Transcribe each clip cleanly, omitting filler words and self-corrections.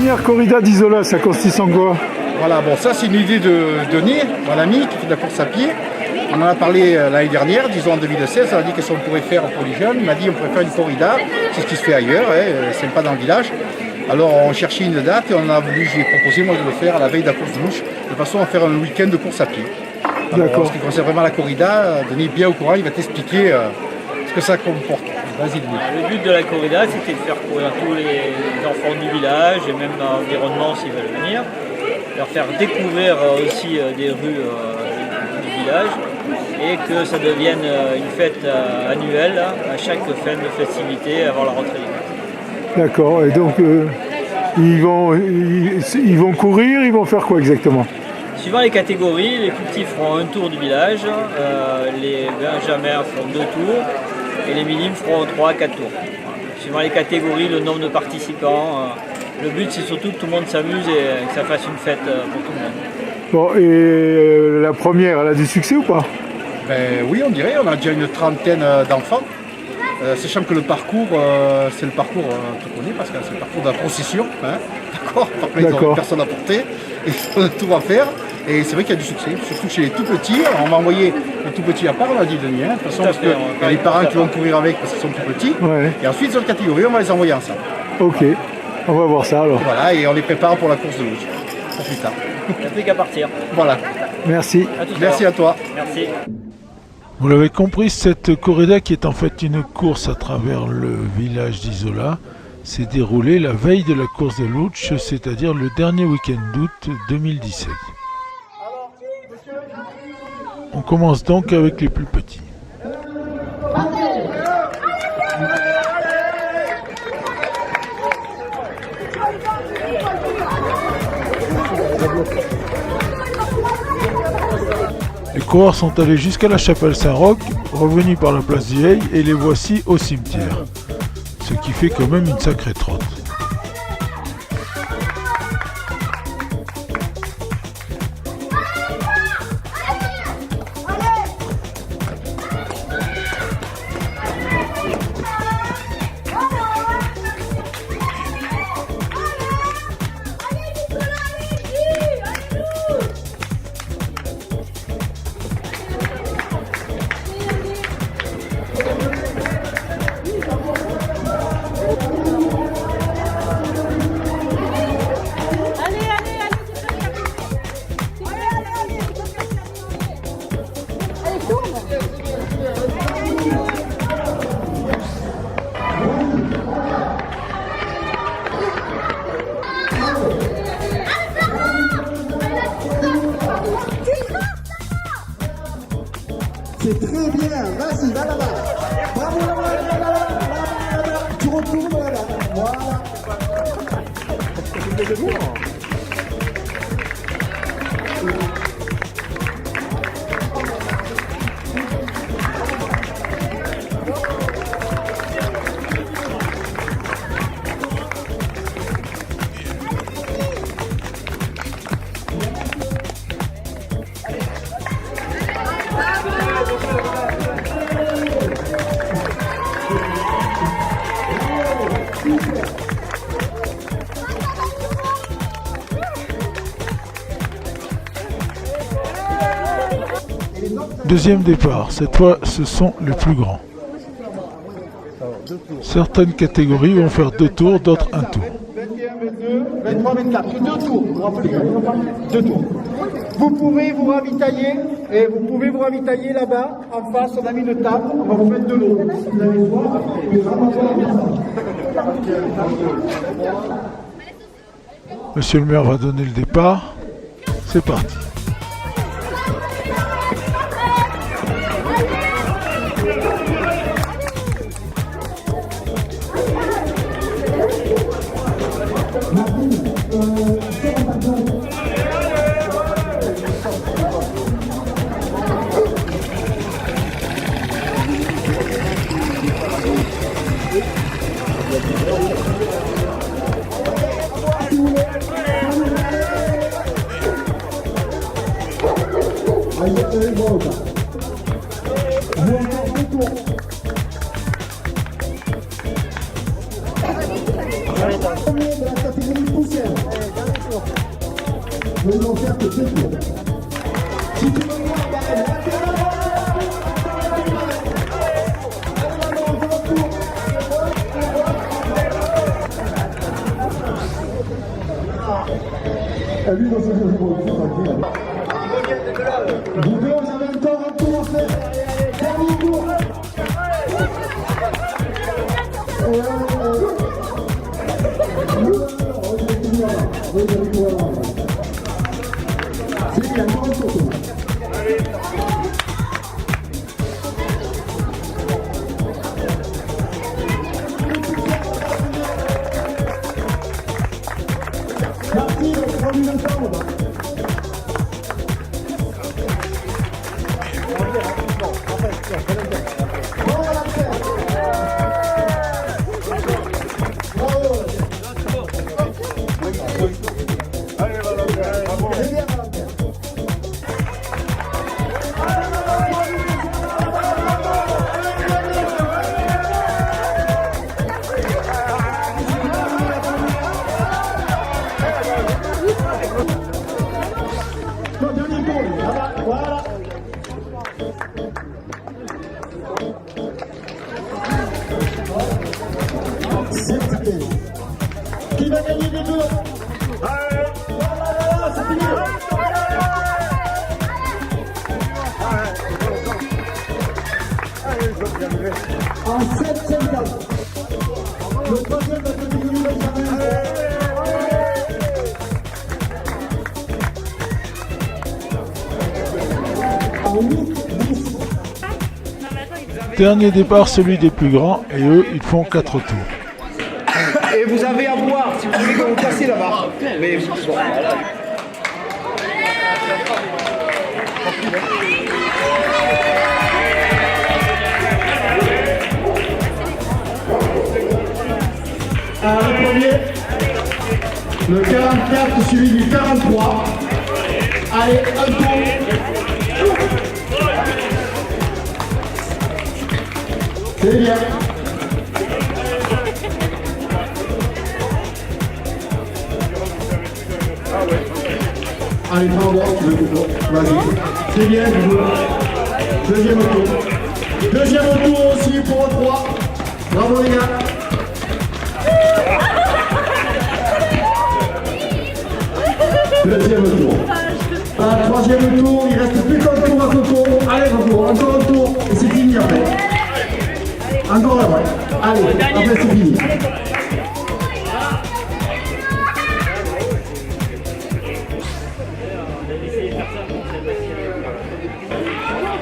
première corrida d'Isola, ça consiste en quoi? Voilà, bon, ça c'est une idée de Denis, mon ami, qui fait de la course à pied. On en a parlé l'année dernière, disons en 2016, on a dit qu'est-ce qu'on pourrait faire pour les jeunes. Il m'a dit on pourrait faire une corrida, c'est ce qui se fait ailleurs, c'est pas dans le village. Alors on cherchait une date et on a voulu, j'ai proposé moi de le faire à la veille de la course de louche, de façon à faire un week-end de course à pied. Alors, en ce qui concerne vraiment la corrida, Denis est bien au courant, il va t'expliquer ce que ça comporte. Vas-y Denis. Le but de la corrida, c'était de faire courir tous les enfants du village et même dans l'environnement s'ils veulent venir. Leur faire découvrir aussi des rues du village et que ça devienne une fête annuelle à chaque fin de festivité avant la rentrée. D'accord, et donc ils vont courir, ils vont faire quoi exactement? Suivant les catégories, les plus petits feront un tour du village, les benjamins feront 2 tours et les minimes feront 3 à 4 tours. Suivant les catégories, le nombre de participants, le but c'est surtout que tout le monde s'amuse et que ça fasse une fête pour tout le monde. Bon, et la première, elle a du succès ou pas? Ben oui, on dirait, on a déjà une trentaine d'enfants. Sachant que le parcours, c'est le parcours, tu connais, parce que c'est le parcours de la procession, hein, d'accord. Par contre, ils n'ont personne à porter, ils ont tout à faire, et c'est vrai qu'il y a du succès, surtout chez les tout petits. On m'a envoyé les tout petits à part, on a dit Denis, de toute façon, parce qu'il y a les parents qui vont courir avec parce qu'ils sont tout petits, et ensuite, sur la catégorie, on va les envoyer ensemble. Ok, on va voir ça alors. Voilà, et on les prépare pour la course de louche, pour plus tard. Il n'y a plus qu'à partir. Voilà. Merci. Merci à toi. Merci. Vous l'avez compris, cette corrida qui est en fait une course à travers le village d'Isola s'est déroulée la veille de la course de Lutsch, c'est-à-dire le dernier week-end d'août 2017. On commence donc avec les plus petits. Les coureurs sont allés jusqu'à la chapelle Saint-Roch, revenus par la place Vieille et les voici au cimetière. Ce qui fait quand même une sacrée trotte. C'est très bien, vas-y, va là-bas. Bravo, là-bas. Tu retournes là-bas. Voilà. Deuxième départ, cette fois ce sont les plus grands. Certaines catégories vont faire 2 tours, d'autres 1 tour. 21, 22, 23, 24, 2 tours, vous rappelez, 2 tours. Vous pouvez vous ravitailler, et vous pouvez vous ravitailler là-bas, en face, on a mis une table, on va vous mettre de l'eau. Si vous avez soif, Monsieur le maire va donner le départ. C'est parti. Premier de la catégorie poussière. Nous allons faire que 2 tours. Si tu veux voir, lui, dans ce jeu, vous deux, vous avez encore un tour à faire. Dernier tour. C'est bien, encore un tour. Parti, on prend une ensemble. Voilà. Qui va gagner les deux? Voilà, c'est fini. En 7,50. Le troisième va devenir Benjamin. Dernier départ, celui des plus grands, et eux, ils font 4 tours. Et vous avez à boire si vous voulez que vous cassez la barre. Mais bon, voilà. Alors, le premier, le 44 suivi du 43. Allez, un tour. C'est bien. Allez, prends droit, tu veux que vas-y. C'est bien, tu veux. Deuxième tour. Deuxième tour aussi pour 3. Bravo les gars. Deuxième tour. Troisième tour, il reste plus qu'un tour à Coco. Allez, Coco, encore un tour. Et c'est fini après. Encore un, ouais. Allez, après c'est fini.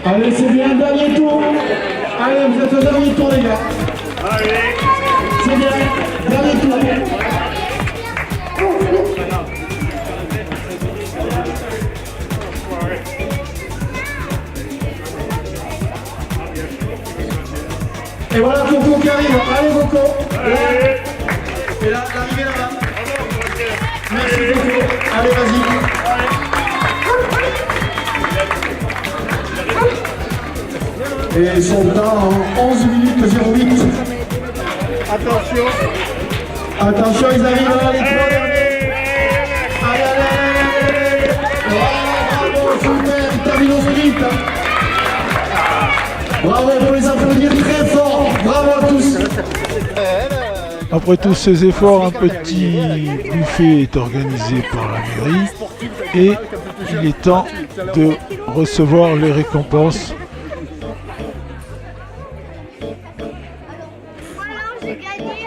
Allez, c'est bien, dernier tour. Allez, vous êtes au dernier tour, les gars. C'est bien, dernier tour. Et voilà Coco qui arrive. Allez, Coco. Et là, l'arrivée là-bas. Merci, Coco. Allez, vas-y. Et son temps en 11 minutes 08. Attention. Attention, ils arrivent là, les 3 derniers. Allez, allez. Voilà, bravo, super, ils terminent au sprint. Bravo, pour les applaudir très fort. Bravo à tous. Après tous ces efforts, un petit buffet est organisé par la mairie et il est temps de recevoir les récompenses. J'ai gagné.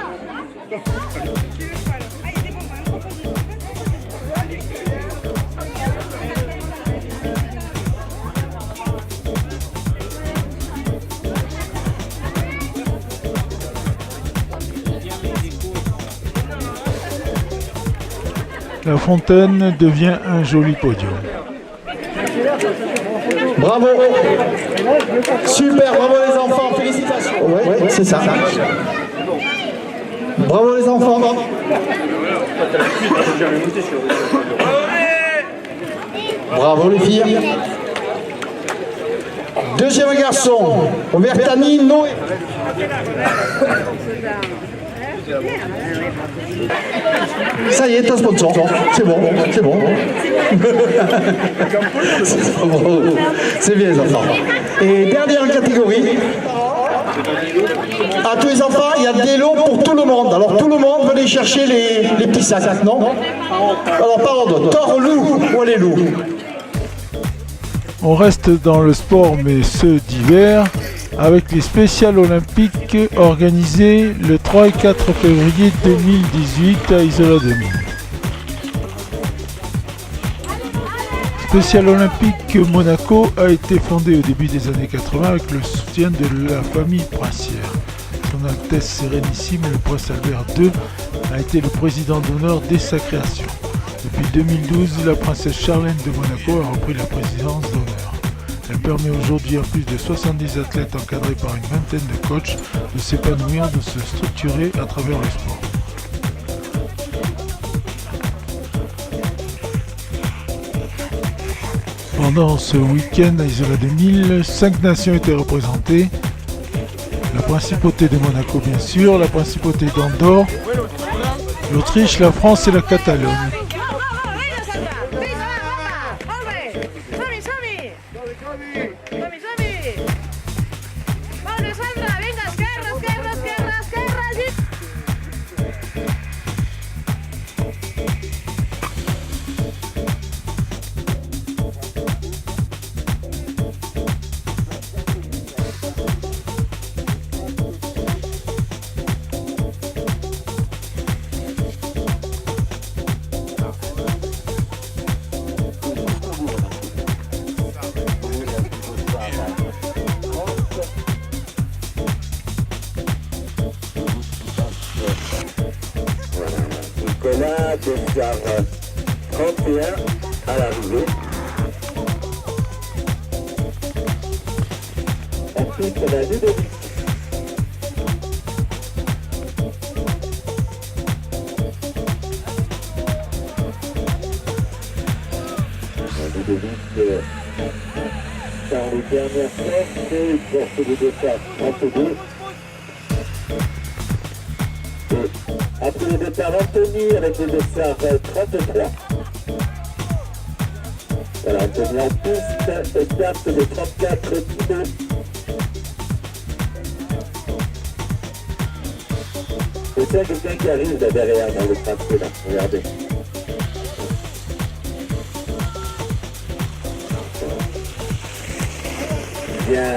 La fontaine devient un joli podium. Bravo. Super, bravo les enfants, félicitations. Ouais, c'est ça. Bravo les enfants. Bravo les filles. Deuxième garçon, Obertani, Noé. Ça y est, ton sponsor. C'est bon, c'est bon. C'est bien les enfants. Et dernière catégorie. À tous les enfants, il y a des lots pour tout le monde. Alors tout le monde, venez chercher les petits sacs, non? Alors par ordre, tort, loup, où est les loups? On reste dans le sport, mais ceux d'hiver, avec les spéciales olympiques organisées le 3 et 4 février 2018 à Isola 2000. Spécial olympique Monaco a été fondé au début des années 80 avec le soutien de la famille princière. Son Altesse Sérénissime, le prince Albert II, a été le président d'honneur dès sa création. Depuis 2012, la princesse Charlène de Monaco a repris la présidence d'honneur. Elle permet aujourd'hui à plus de 70 athlètes encadrés par une vingtaine de coachs de s'épanouir, de se structurer à travers le sport. Pendant ce week-end à Isola 2000, 5 nations étaient représentées. La principauté de Monaco bien sûr, la principauté d'Andorre, l'Autriche, la France et la Catalogne. Nicolas Descar 31 à l'arrivée. Ensuite, on a Ludovic. Ludovic, dans les dernières courses, il porte le départ 32. Après le départ Anthony avec le départ 33. Voilà, Anthony en piste, étape de 34 kilos. Et c'est quelqu'un qui arrive là derrière dans le tracé là, regardez. Bien,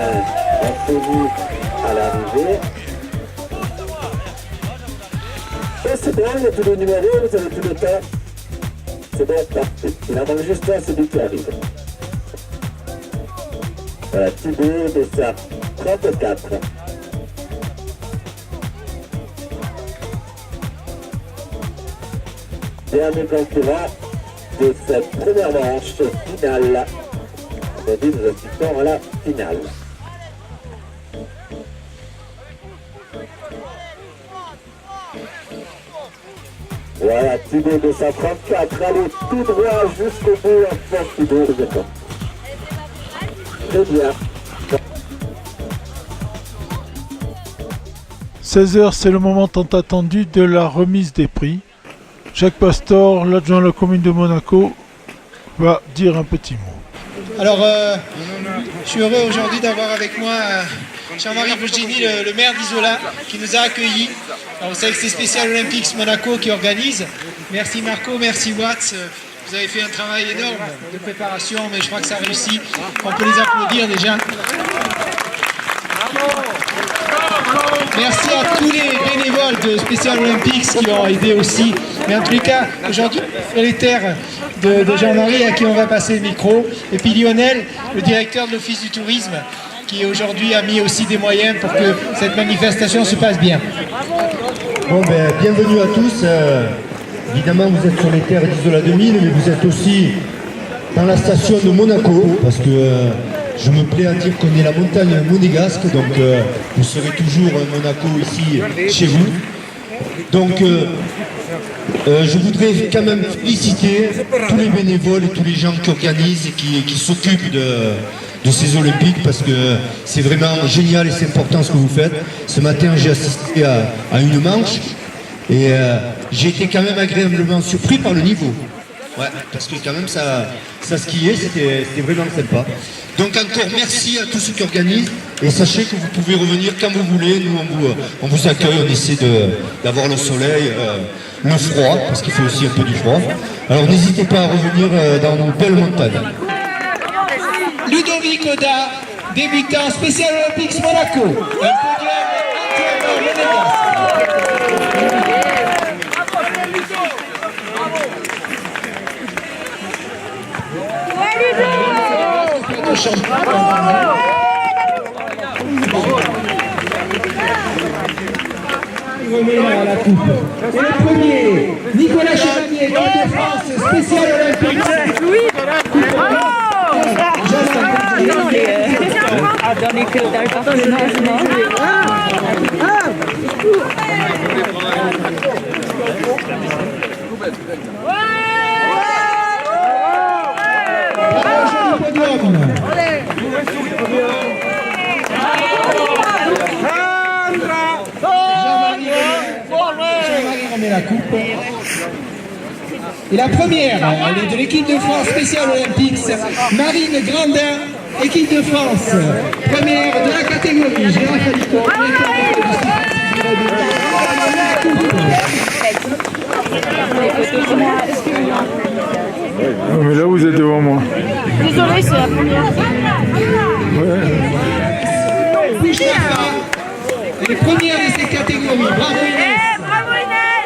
Anthony à l'arrivée. C'est bon, il y a tous les numéros, vous avez tout le temps. C'est bon, parfait. Il en manque juste un, celui qui arrive. Voilà, Thibaut de ça, 34. Dernier concurrent de cette première manche finale. Aujourd'hui, nous assistons à la finale. Voilà, Thibaut 234, allez tout droit jusqu'au bout, enfin Thibaut, d'accord. Très bien. 16h, c'est le moment tant attendu de la remise des prix. Jacques Pastor, l'adjoint de la commune de Monaco, va dire un petit mot. Alors, je suis heureux aujourd'hui d'avoir avec moi Jean-Marie Bougini, le maire d'Isola, qui nous a accueillis. Alors, vous savez que c'est Spécial Olympics Monaco qui organise. Merci Marco, merci Watts. Vous avez fait un travail énorme de préparation, mais je crois que ça réussit. On peut les applaudir déjà. Merci à tous les bénévoles de Spécial Olympics qui ont aidé aussi. Mais en tous les cas, aujourd'hui, les terres de Jean-Marie à qui on va passer le micro. Et puis Lionel, le directeur de l'Office du tourisme, qui aujourd'hui a mis aussi des moyens pour que cette manifestation se passe bien. Bon ben, bienvenue à tous. Évidemment, vous êtes sur les terres d'Isola 2000, mais vous êtes aussi dans la station de Monaco, parce que je me plais à dire qu'on est la montagne monégasque, donc vous serez toujours Monaco ici chez vous. Donc je voudrais quand même féliciter tous les bénévoles et tous les gens qui organisent et qui s'occupent de ces Olympiques, parce que c'est vraiment génial et c'est important ce que vous faites. Ce matin, j'ai assisté à une manche Et j'ai été quand même agréablement surpris par le niveau. Ouais, parce que quand même ça skiait, c'était vraiment sympa. Donc encore merci à tous ceux qui organisent et sachez que vous pouvez revenir quand vous voulez. Nous on vous accueille, on essaie d'avoir le soleil, le froid, parce qu'il fait aussi un peu du froid. Alors n'hésitez pas à revenir dans nos belles montagnes. Ludovic Oda, débutant Special Olympics Monaco. Un podium entièrement monégasque. Il remet la coupe. Et le premier, Nicolas Chevalier, équipe de France, spécial olympique. Jean-Marie remet la coupe. Et la première, elle est de l'équipe de France spéciale Olympics, Marine Grandin, équipe de France, première de la catégorie. Gérard Falito, Ah, mais là, vous êtes devant moi. Désolé, c'est la première. Ouais. Elle est première de cette catégorie. Bravo Inès. Bravo Inès.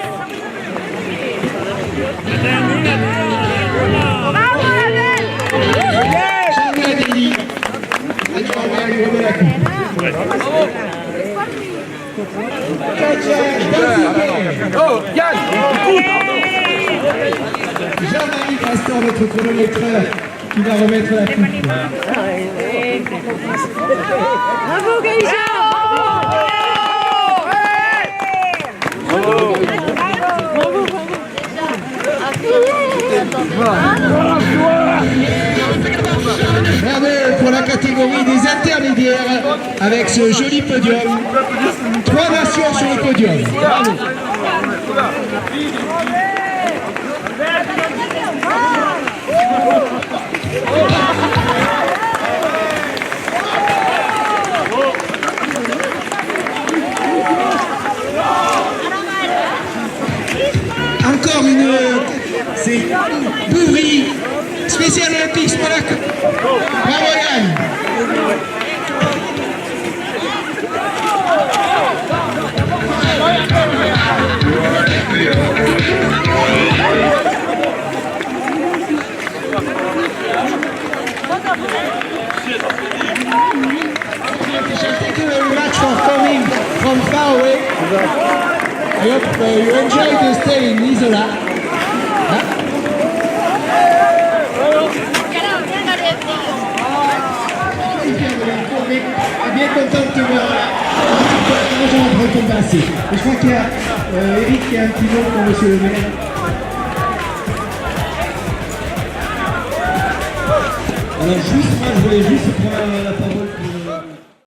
Bravo Annelle. Jean-Claude Adélie. Adjoint lui remet la coupe. Jean-Marie Pastor, notre chronométreur, qui va remettre la coupe. Bravo Gaïja. Bravo pour la catégorie des intermédiaires avec ce joli podium. 3 nations sur le podium. Bravo. Encore une, c'est Bouvry, spécial Olympics Monaco. Bravo Yann. Thank you very much for coming from far away. I hope you enjoy the stay in Isola. Bien content de te voir là. Moi j'en ai récompensé. Et je crois qu'il y a Eric qui a un petit mot pour monsieur le maire. Alors juste, moi je voulais juste prendre la parole.